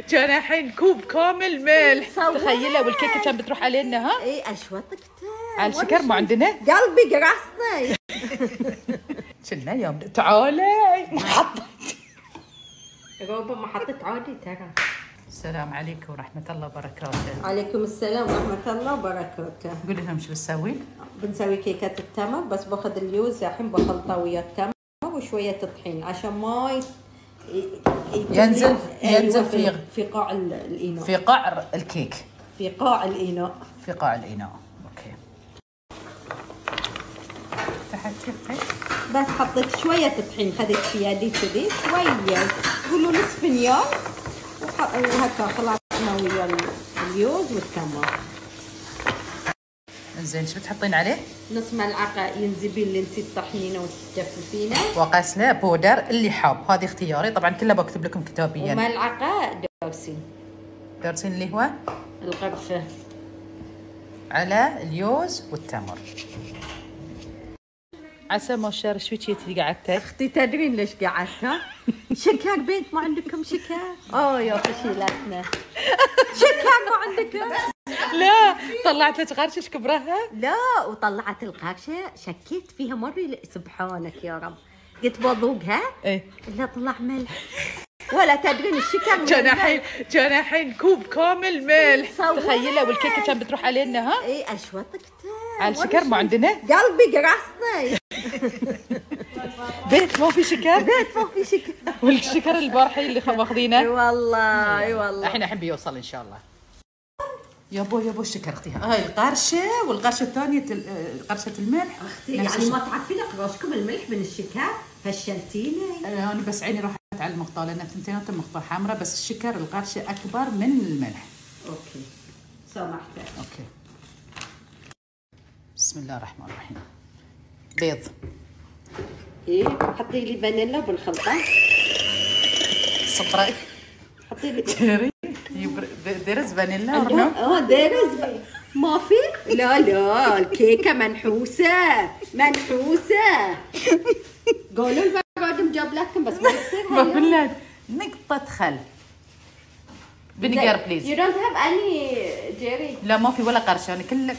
كان الحين كوب كامل ملح تخيلها، والكيكه كان بتروح علينا. ها اي اشوطك على الشكر ما عندنا، قلبي قرصني. كنا يوم تعالي ما حطيت روبا ما حطيت عادي ترى. السلام عليكم ورحمة الله وبركاته. عليكم السلام ورحمة الله وبركاته. قولي لهم شو بتسوي؟ بنسوي كيكة التمر، بس باخذ اللوز الحين بخلطه ويا التمر وشوية طحين عشان ما ينزل في قاع الإناء. في قعر الكيك. في قاع الإناء. في قاع الإناء، اوكي. فتحت بس حطيت شوية طحين، خذيت في يدي كذي شوية، قولوا نصف فنجان، وهكا خلطنا ويا اللوز والتمر. زين شو بتحطين عليه؟ نص ملعقة ينزبيل اللي انتي تطحنينه وتجففينه، وقسله بودر اللي حاب، هذه اختياري طبعا كله بكتب لكم كتابيا. وملعقة دورسين. دورسين اللي هو القرفة على اللوز والتمر. عسى ما شر شو تي قعدتي؟ اختي تدرين ليش قعدت؟ شكر بنت ما عندكم شكر؟ يا فشيلتنا. شكر ما عندكم؟ لا طلعت لك غرشة كبرها؟ لا وطلعت الغرشة شكيت فيها مرة، سبحانك يا رب، قلت بذوقها ايه لا طلع ملح. ولا تدرين الشكر كان الحين كوب كامل ملح تخيلها، والكيكه كان بتروح علينا. ها اي اشوطك على الشكر ما عندنا، قلبي قرصني. بيت ما في شكر، بيت ما في شكر، والشكر البارحي اللي ماخذينه. اي والله اي والله. الحين احب يوصل ان شاء الله. يابو الشكر اختي، هاي القرشه، والقرشه الثانيه قرشه الملح. اختي يعني ما تعرفين قراشكم الملح من الشكر؟ فشلتيني. انا بس عيني راحت على المقطع، لان ثنتيناتهم مقطع حمراء، بس الشكر القرشه اكبر من الملح. اوكي سامحتك. اوكي بسم الله الرحمن الرحيم. بيض. ايه حطي لي فانيلا بالخلطه. صبري حطي لي ديرز فانيلا. ديرز ما في. لا الكيكه منحوسه. قولوا البرادم جاب لكم بس ما يصير. بقول لك نقطه خل. فينيجر بليز. يو دونت هاف اني جيري؟ لا ما في ولا قرشه، انا كله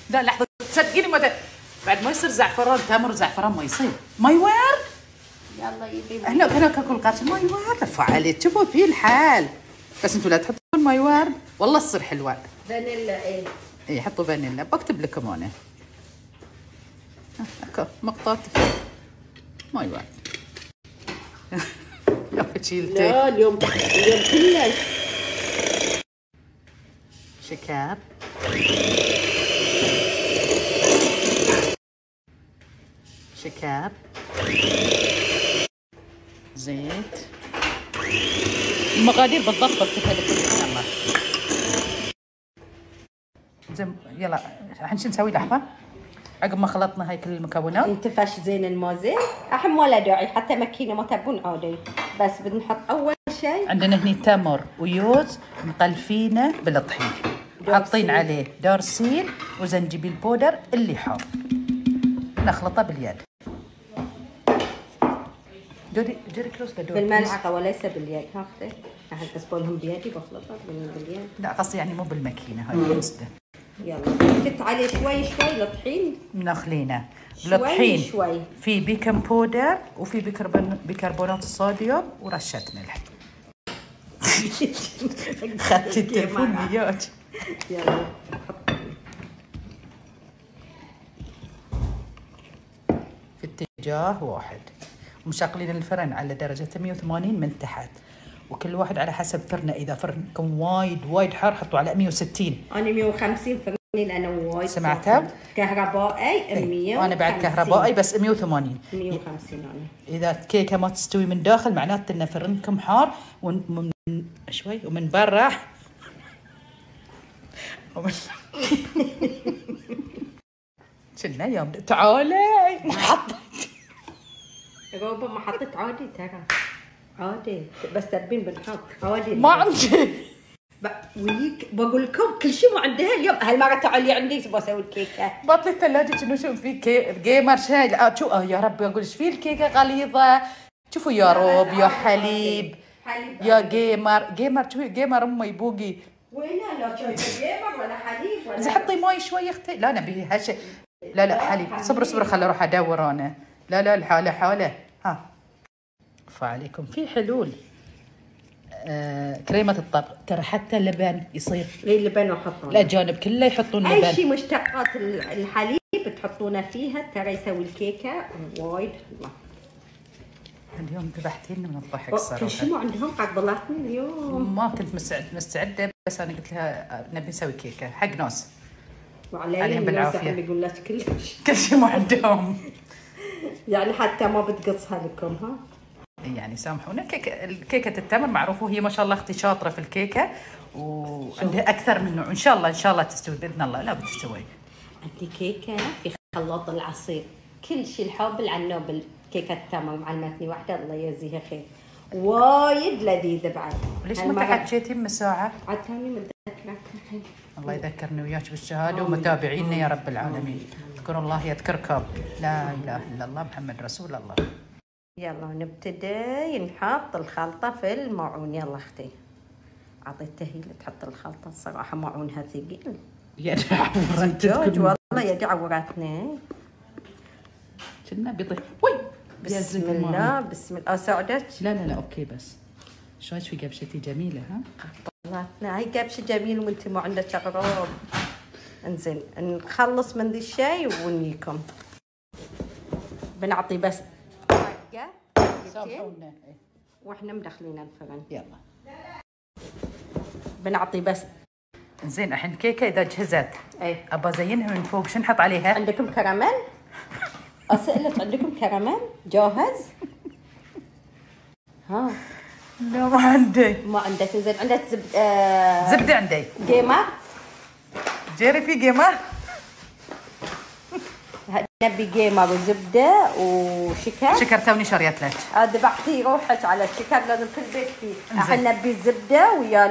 لا لحظه صدقيني بعد ما يصير زعفران، تمر زعفران ما يصير. ماي وير يلا يبي هنا اكل قرشه. ماي وير فعلت، شوفوا في الحال، بس انتوا لا تحطون ماي وير والله تصير حلوه. فانيلا اي حطوا فانيلا، بكتب لكم انا. اكو مقطات ماي وير. يا فشيلتي. لا اليوم كله شكر، زيت، المقادير بالضبط بكتبها لكم. يلا زين يلا الحين شو نسوي؟ لحظه عقب ما خلطنا هاي كل المكونات. انتفش زين الموزه الحين ولا داعي حتى مكينه ما تبون عادي، بس بنحط اول شيء عندنا هني تمر ويوز مقلفينه بالطحين، حاطين عليه دورسين وزنجبيل بودر اللي حار، نخلطه باليد. دوري كلوز بالملعقه وليس باليد. ها اختي احد اسبولهم بيدي بخلطه باليد. لا قصدي يعني مو بالماكينه، هاي قصده. يلا كنت عليه شوي الطحين ناخلينه بالطحين شوي في بيكنج بودر وفي بيكربونات الصوديوم ورشه ملح. خدت التليفون وياك. يلا في اتجاه واحد، ومشغلين الفرن على درجة 180 من تحت، وكل واحد على حسب فرنه. إذا فرنكم وايد حار حطوا على 160. أنا 150 فرني لأنه وايد. سمعتها؟ كهربائي 100. وأنا بعد كهربائي بس 180. 150 أنا. إذا الكيكة ما تستوي من داخل معناته إن فرنكم حار، ومن شوي ومن برا كنا يوم تعالي ما حطيت. روبا ما حطيت عادي ترى، عادي بس تبين بنحط عادي. ما عندي ويك بقول لكم كل شيء ما عندها اليوم. هالمره تعالي عندي بسوي الكيكه. بطلي الثلاجه كأنه شوف في جيمر شاي. شو يا ربي اقول ايش في الكيكه غليظه. شوفوا يا روب يا حليب حليب يا جيمر شوي جيمر امي بوقي. وينه لا شايفه جيمر ولا حليب ولا زين حطي ماي شوي اختي. لا نبي هالشيء. لا حليب. صبر خل اروح ادور انا. لا الحاله حاله. ها فعليكم في حلول. كريمه الطبخ ترى حتى اللبن يصير. اللبن وحطونه. الاجانب كله يحطون لبن. اي شيء مشتقات الحليب تحطونه فيها ترى يسوي الكيكه وايد حلوه. اليوم ذبحتيني من الضحك صراحه. كل شيء مو عندهم قبلتني اليوم. ما كنت مستعده بس انا قلت لها نبي نسوي كيكه حق ناس. وعليهم بالعافيه. يقول لك كل شيء ما عندهم. يعني حتى ما بتقصها لكم ها؟ يعني سامحونا. الكيكه التمر معروفه وهي ما شاء الله اختي شاطره في الكيكه وعندها اكثر من نوع. ان شاء الله تستوي باذن الله. لا بتستوي. عندي كيكه في خلاط العصير كل شيء الحب العنوب. كيكه التمر معلمتني واحده الله يجزيها خير وايد لذيذه بعد. ليش ما تحكيتي من ساعه؟ عاد تاني متذكرك الحين. الله يذكرني وياك بالشهاده ومتابعينا يا رب العالمين. اذكروا الله يذكركم. لا اله الا الله محمد رسول الله. يلا نبتدي نحط الخلطه في الماعون. يلا اختي اعطيتها هي اللي تحط الخلطه. الصراحه ماعونها ثقيل. يا عورت والله يا عورتنا. كنا بيطيح. وي بسم الله بسم الله. اساعدك؟ لا اوكي بس شوي قبشتي جميله ها. طلعتنا هاي قبشه جميل وانت ما عندك اغراض. انزين نخلص من ذي الشيء ونجيكم. بنعطي بس سامحونا واحنا مدخلين الفرن. يلا بنعطي بس. زين الحين كيكه اذا جهزت ابى ازينها من فوق شو نحط عليها؟ عندكم كراميل؟ اسالك عندكم كراميل جاهز؟ ها لا ما عندي. ما عندك. زين عندك زبده عندي. جيمر جيري في جيمر. نبي جيمر وزبده وشكر. شكر توني شريت لك. ذبحتي روحك على الشكر لازم كل بيت فيه. الحين نبي الزبده ويا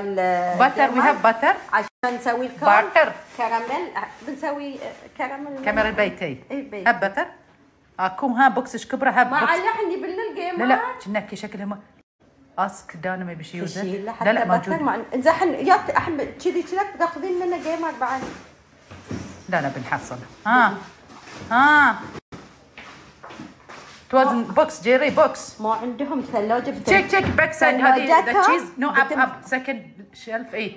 باتر. وي هاف باتر عشان نسوي الكون. باتر كراميل بنسوي كراميل. كاميرا البيتي. اي بيتي. هاب باتر. اكو ها بوكسش كبره هاب ما بوكس. علحني بالجيمر. لا كنا شكلها ما اسك دانا ما بيش يوزن. لا موجود. زين يا احمد كذي تاخذين لنا جيمر بعد. لا بنحصل. ها توازن بوكس جيري بوكس. ما عندهم ثلاجه. تشيك باك سايد هذه ذا تشيز. نو اب سكند شيلف. اي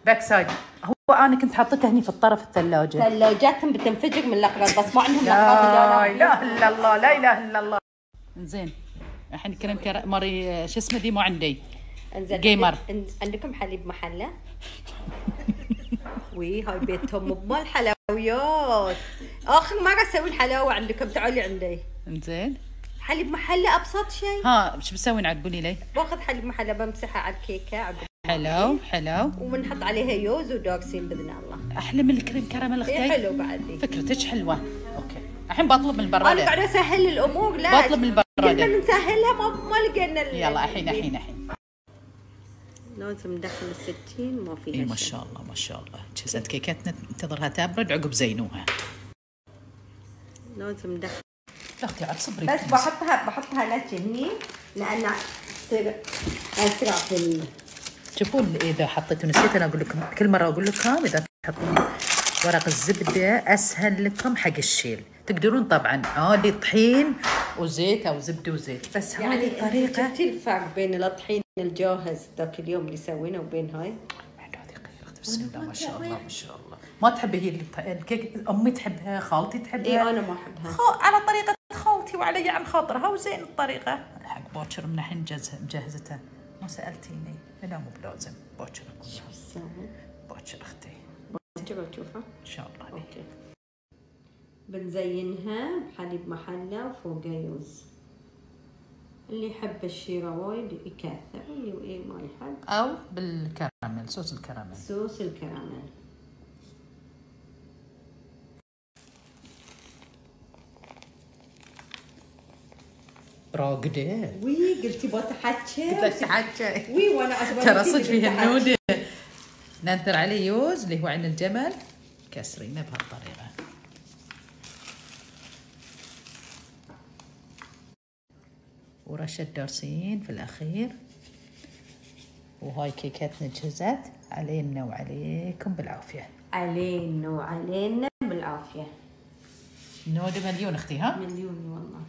باك سايد. هو انا كنت حاطتها هني في الطرف الثلاجه. ثلاجاتهم بتنفجر من الاقراض بس ما عندهم لا اله الا الله. لا اله الا الله. زين الحين كريم ماري شو اسمه ذي ما عندي. جيمر. عندكم حليب محله؟ وي هاي بيتهم مال حلويات. اخر مره اسوي الحلاوه عندكم تعالي عندي. انزين حليب محله ابسط شيء. ها شو بتسوين عاد قولي لي. باخذ حليب محله بمسحها على الكيكه عقب. حلو وبنحط عليها يوز وداكسين باذن الله. احلى من الكريم كراميل اختي. حلو بعد. فكرتك حلوه. اوكي الحين بطلب من البراده. انا قاعده اسهل الامور. لا بطلب من البراده. قلنا نسهلها ما لقينا. يلا الحين لازم ندخل ال60 ما فيها. اي ما شاء الله جهزت كيكتنا ننتظرها تبرد عقب زينوها. لازم ندخل. اختي عاد صبري بس بحطها لك هني لان تصير اسرع في. شوفون اذا حطيتوا نسيت انا اقول لكم كل مره اقول لكم اذا تحطون ورق الزبده اسهل لكم حق الشيل. تقدرون طبعا عادي طحين وزيت او زبده وزيت بس يعني هذه الطريقه. شفتي الفرق بين الطحين الجاهز ذاك اليوم اللي سويناه وبين هاي؟ هذه خير بسم الله ما شاء الله. ما تحبي هي الكيك؟ امي تحبها خالتي تحبها. اي انا ما احبها. على طريقه خالتي وعلي عن خاطرها وزين الطريقه. الحق باكر من الحين مجهزتها. ما سالتيني. لا مو بلازم باكر. شو تسوي؟ باكر اختي. باكر تشوفها؟ ان شاء الله. اوكي. بنزينها بحليب محلى وفوقها يوز. اللي يحب الشيرة وايد يكثر واللي ما يحب. او بالكراميل صوص الكراميل. صوص الكراميل. راقده. وي قلتي بتحكي. قلت لك تحكي. وي وانا عجبتني. ترى صدق فيها النودة. ننثر عليه يوز اللي هو عين الجمل كسرينه بهالطريقه. ورشه دارسين في الاخير وهاي كيكاتنا جهزت. علينا وعليكم بالعافية. علينا وعلينا بالعافية. نودة مليون اختي ها؟ مليون والله.